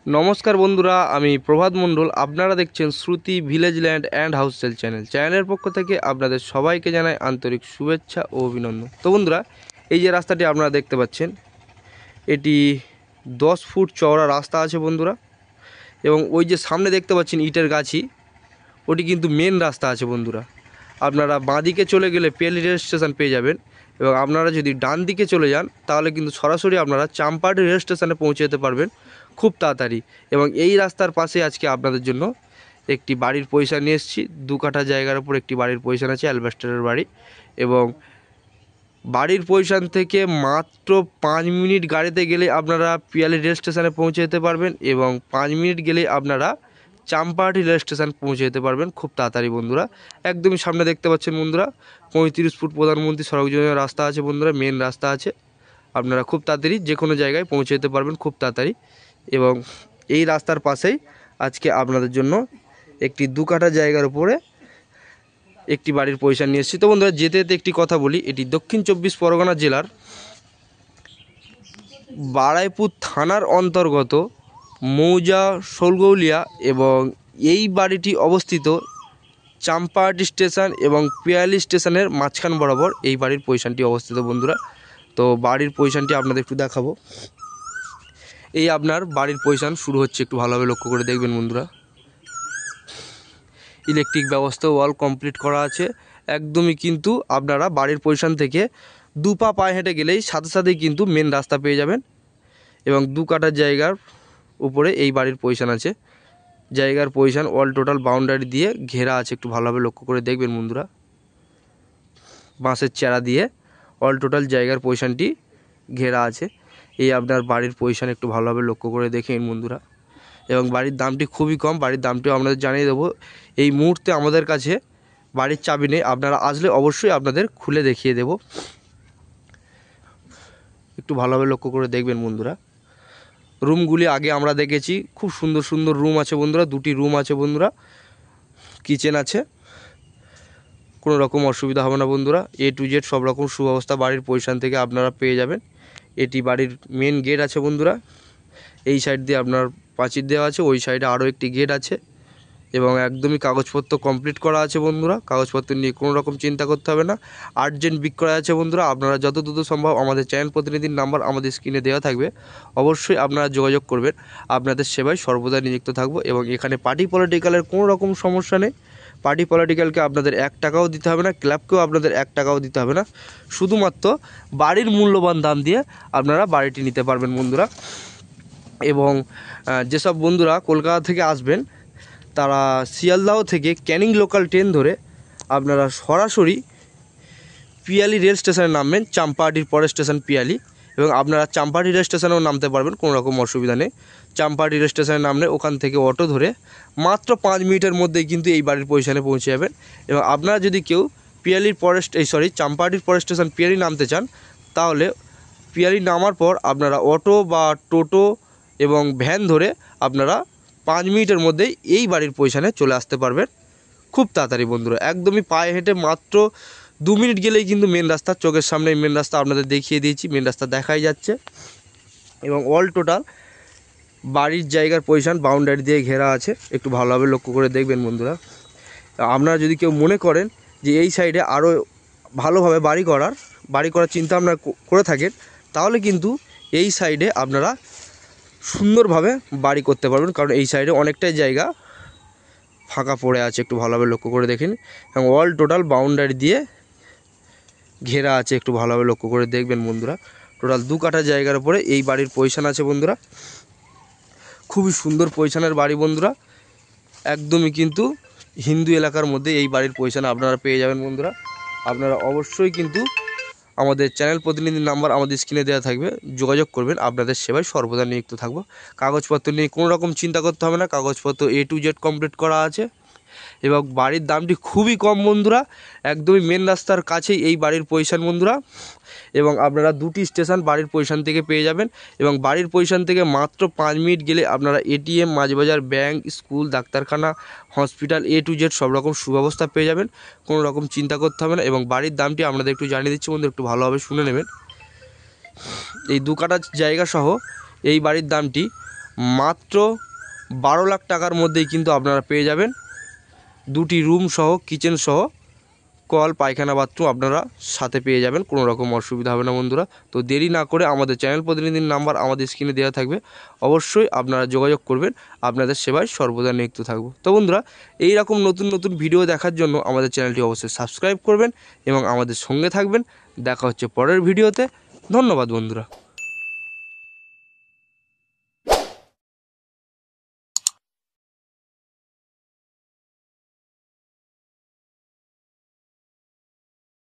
নমস্কার বন্ধুরা, আমি প্রভাত মণ্ডল। আপনারা দেখছেন Shruti village land and house sale চ্যানেলের পক্ষ থেকে আপনাদের সবাইকে জানাই আন্তরিক শুভেচ্ছা ও অভিনন্দন। তো বন্ধুরা, এই যে রাস্তাটি আপনারা দেখতে পাচ্ছেন, এটি 10 ফুট চওড়া রাস্তা আছে বন্ধুরা। এবং ওই যে সামনে দেখতে পাচ্ছেন ইটের গাছি, ওটি কিন্তু মেন রাস্তা আছে বন্ধুরা। আপনারা বাঁদিকে চলে গেলে পিয়ালি রেল স্টেশন পেয়ে যাবেন, এবং আপনারা যদি ডান দিকে চলে যান তাহলে কিন্তু সরাসরি আপনারা চাম্পাহাটি রেল স্টেশনে পৌঁছে যেতে পারবেন খুব তাড়াতাড়ি। এবং এই রাস্তার পাশে আজকে আপনাদের জন্য একটি বাড়ির পজিশন নিয়ে এসেছি। 2 কাঠা জায়গার উপর একটি বাড়ির পজিশন আছে, অ্যালবেস্টারের বাড়ি। এবং বাড়ির পজিশন থেকে মাত্র 5 মিনিট গাড়িতে গেলে আপনারা পিয়ালি রেল স্টেশনে পৌঁছে যেতে পারবেন, এবং 5 মিনিট গেলে আপনারা চাম্পাহাটি রেল স্টেশন পৌঁছে যেতে পারবেন খুব তাড়াতাড়ি বন্ধুরা। একদমই সামনে দেখতে পাচ্ছেন বন্ধুরা, 35 ফুট প্রধানমন্ত্রী সড়ক যোজনা রাস্তা আছে বন্ধুরা, মেন রাস্তা আছে। আপনারা খুব তাড়াতাড়ি যে কোনো জায়গায় পৌঁছে যেতে পারবেন খুব তাড়াতাড়ি। এবং এই রাস্তার পাশেই আজকে আপনাদের জন্য একটি 2 কাঠা জায়গার উপরে একটি বাড়ির পজিশন নিয়ে এসেছি। তো বন্ধুরা, যেতে যেতে একটি কথা বলি, এটি দক্ষিণ 24 পরগনা জেলার বারাইপুর থানার অন্তর্গত মৌজা শোলগৌলিয়া, এবং এই বাড়িটি অবস্থিত চাম্পাহাটি স্টেশন এবং পিয়ালি স্টেশনের মাঝখান বরাবর এই বাড়ির পজিশনটি অবস্থিত বন্ধুরা। তো বাড়ির পজিশনটি আপনাদের একটু দেখাবো। এই আপনার বাড়ির পজিশন শুরু হচ্ছে, একটু ভালোভাবে লক্ষ্য করে দেখবেন বন্ধুরা। ইলেকট্রিক ব্যবস্থা ওয়াল কমপ্লিট করা আছে। একদমই কিন্তু আপনারা বাড়ির পজিশন থেকে 2 পা পায়ে হেঁটে গেলেই সাথে সাথেই কিন্তু মেন রাস্তা পেয়ে যাবেন। এবং 2 কাঠার জায়গার উপরে এই বাড়ির পজিশন আছে। জায়গার পজিশন অল টোটাল বাউন্ডারি দিয়ে ঘেরা আছে, একটু ভালোভাবে লক্ষ্য করে দেখবেন বন্ধুরা। বাঁশের চারা দিয়ে অল টোটাল জায়গার পজিশনটি ঘেরা আছে। এই আপনার বাড়ির পজিশন একটু ভালোভাবে লক্ষ্য করে দেখেন বন্ধুরা। এবং বাড়ির দামটি খুবই কম, বাড়ির দামটিও আপনাদের জানিয়ে দেবো। এই মুহূর্তে আমাদের কাছে বাড়ির চাবি নেই, আপনারা আসলে অবশ্যই আপনাদের খুলে দেখিয়ে দেব। একটু ভালোভাবে লক্ষ্য করে দেখবেন বন্ধুরা। রুমগুলি আগে আমরা দেখেছি, খুব সুন্দর সুন্দর রুম আছে বন্ধুরা। 2টি রুম আছে বন্ধুরা, কিচেন আছে, কোনো রকম অসুবিধা হবে না বন্ধুরা। A to Z সব রকম সুব্যবস্থা বাড়ির পজিশন থেকে আপনারা পেয়ে যাবেন। এটি বাড়ির মেন গেট আছে বন্ধুরা। এই সাইড দিয়ে আপনার প্রাচীর দেওয়া আছে, ওই সাইডে আরও একটি গেট আছে। এবং একদমই কাগজপত্র কমপ্লিট করা আছে বন্ধুরা। কাগজপত্র নিয়ে কোনো রকম চিন্তা করতে হবে না। আর্জেন্ট বিক্রয় আছে বন্ধুরা। আপনারা যত দ্রুত সম্ভব, আমাদের চ্যানেল প্রতিনিধির নাম্বার আমাদের স্ক্রিনে দেওয়া থাকবে, অবশ্যই আপনারা যোগাযোগ করবেন। আপনাদের সেবায় সর্বদা নিযুক্ত থাকবো। এবং এখানে পার্টি পলিটিক্যালের কোনো রকম সমস্যা নেই। পার্টি পলিটিক্যালকে আপনাদের 1 টাকাও দিতে হবে না, ক্লাবকেও আপনাদের 1 টাকাও দিতে হবে না। শুধুমাত্র বাড়ির মূল্যবান দাম দিয়ে আপনারা বাড়িটি নিতে পারবেন বন্ধুরা। এবং যেসব বন্ধুরা কলকাতা থেকে আসবেন, তারা শিয়ালদাহ থেকে ক্যানিং লোকাল ট্রেন ধরে আপনারা সরাসরি পিয়ালি রেল স্টেশনে নামবেন। চাম্পাহাটির পরের স্টেশন পিয়ালি, এবং আপনারা চাম্পাহাটি রেল স্টেশনেও নামতে পারবেন, কোনো রকম অসুবিধা নেই। চাম্পাহাটি রেল স্টেশনে নামলে ওখান থেকে অটো ধরে মাত্র 5 মিনিটের মধ্যেই কিন্তু এই বাড়ির পজিশনে পৌঁছে যাবেন। এবং আপনারা যদি কেউ পিয়ালির চাম্পাহাটির পরের স্টেশন পিয়ালি নামতে চান, তাহলে পিয়ালি নামার পর আপনারা অটো বা টোটো এবং ভ্যান ধরে আপনারা 5 মিনিটের মধ্যেই এই বাড়ির পজিশনে চলে আসতে পারবেন খুব তাড়াতাড়ি বন্ধুরা। একদমই পায়ে হেঁটে মাত্র 2 মিনিট গেলেই কিন্তু মেন রাস্তা, চোখের সামনে মেন রাস্তা আপনাদের দেখিয়ে দিয়েছি, মেন রাস্তা দেখাই যাচ্ছে। এবং অল টোটাল বাড়ির জায়গার পজিশন বাউন্ডারি দিয়ে ঘেরা আছে, একটু ভালোভাবে লক্ষ্য করে দেখবেন বন্ধুরা। আপনারা যদি কেউ মনে করেন যে এই সাইডে আরও ভালোভাবে বাড়ি করার চিন্তা আপনারা করে থাকেন, তাহলে কিন্তু এই সাইডে আপনারা সুন্দরভাবে বাড়ি করতে পারবেন, কারণ এই সাইডে অনেকটাই জায়গা ফাঁকা পড়ে আছে, একটু ভালোভাবে লক্ষ্য করে দেখেন। এবং অল টোটাল বাউন্ডারি দিয়ে ঘেরা আছে, একটু ভালোভাবে লক্ষ্য করে দেখবেন বন্ধুরা। টোটাল 2 কাঠা জায়গার উপরে এই বাড়ির পজিশন আছে বন্ধুরা। খুবই সুন্দর পজিশনের বাড়ি বন্ধুরা। একদমই কিন্তু হিন্দু এলাকার মধ্যে এই বাড়ির পজিশন আপনারা পেয়ে যাবেন বন্ধুরা। আপনারা অবশ্যই কিন্তু আমাদের চ্যানেল প্রতিনিধির নাম্বার আমাদের স্ক্রিনে দেওয়া থাকবে, যোগাযোগ করবেন। আপনাদের সেবায় সর্বদা নিযুক্ত থাকবো। কাগজপত্র নিয়ে কোনো রকম চিন্তা করতে হবে না, কাগজপত্র A to Z কমপ্লিট করা আছে। এবং বাড়ির দামটি খুবই কম বন্ধুরা, একদমই মেন রাস্তার কাছেই এই বাড়ির পজিশন বন্ধুরা। এবং আপনারা 2টি স্টেশন বাড়ির পজিশন থেকে পেয়ে যাবেন। এবং বাড়ির পজিশন থেকে মাত্র 5 মিনিট গেলে আপনারা ATM, মাছবাজার, ব্যাংক, স্কুল, ডাক্তারখানা, হসপিটাল A to Z সব রকম সুব্যবস্থা পেয়ে যাবেন, কোনো রকম চিন্তা করতে হবে না। এবং বাড়ির দামটি আপনাদের একটু জানিয়ে দিচ্ছি বন্ধু, একটু ভালোভাবে শুনে নেবেন। এই 2 কাঠা জায়গা সহ এই বাড়ির দামটি মাত্র 12 লাখ টাকার মধ্যেই কিন্তু আপনারা পেয়ে যাবেন দুটি রুম সহ কিচেন সহ কল পায়খানা বাথরুম আপনারা সাথে পেয়ে যাবেন, কোনো রকম অসুবিধা হবে না বন্ধুরা। তো দেরি না করে আমাদের চ্যানেল প্রতিনিধির নাম্বার আমাদের স্ক্রিনে দেওয়া থাকবে, অবশ্যই আপনারা যোগাযোগ করবেন, আপনাদের সেবায় সর্বদা নিযুক্ত থাকবো। তো বন্ধুরা, এই রকম নতুন নতুন ভিডিও দেখার জন্য আমাদের চ্যানেলটি অবশ্যই সাবস্ক্রাইব করবেন এবং আমাদের সঙ্গে থাকবেন। দেখা হচ্ছে পরের ভিডিওতে। ধন্যবাদ বন্ধুরা।